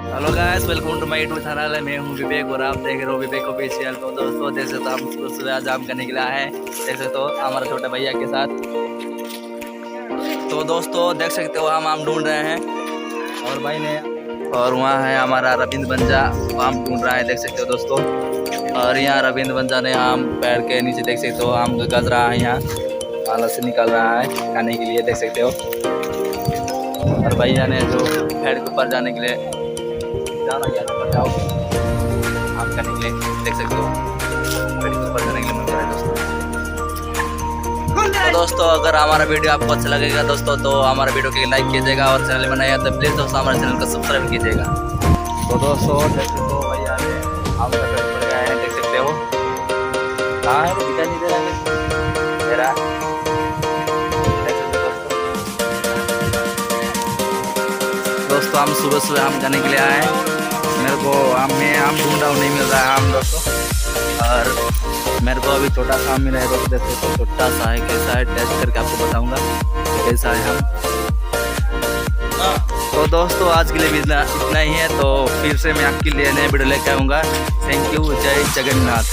Hello guys, welcome to my YouTube channel. मैं हूं विवेक और आप देख रहे हो विवेक ऑफिशियल। तो दोस्तों देख सकते हो हम सुबह सुबह आज आम करने के लिए आए हैं। देख सकते हो हमारे छोटे भैया के साथ। तो दोस्तों देख सकते हो हम आम ढूंढ रहे हैं और भाई ने और वहाँ है हमारा रविंद्र बंजा, आम ढूंढ रहा है। देख सकते हो दोस्तों, और यहाँ रविंद्र बंजा ने आम पेड़ के नीचे देख सकते हो आम गज रहा है, यहाँ आला से निकल रहा है खाने के लिए। देख सकते हो और भैया ने जो पेड़ के ऊपर जाने के लिए जाना पर जाओ आम करने के लिए। देख सकते हो पेड़ के ऊपर जाने के लिए मिल रहा है दोस्तों। तो दोस्तों अगर हमारा वीडियो आपको अच्छा लगेगा दोस्तों तो हमारा वीडियो को लाइक कीजिएगा और चैनल बनाया तो प्लीज़ दोस्तों हमारे चैनल को सब्सक्राइब कीजिएगा। तो दोस्तों देख सकते हो भैया ने आम का पेड़ पर गए हैं। देख सकते हो कहाँ है वो, दिखाई नहीं दे रहा है मेरा। देख सकते हो दोस्तों हम सुबह सुबह आम करने के लिए आए हैं। मेरे को आम में आम ढूंढ रहा हूँ, नहीं मिल रहा है आम दोस्तों। और मेरे को अभी छोटा सा आम मिला है दोस्तों। देखो तो छोटा सा है, कैसा है टेस्ट करके आपको बताऊंगा कैसा है हम। तो दोस्तों आज के लिए इतना ही है। तो फिर से मैं आपके लिए नए वीडियो लेकर आऊँगा। थैंक यू, जय जगन्नाथ।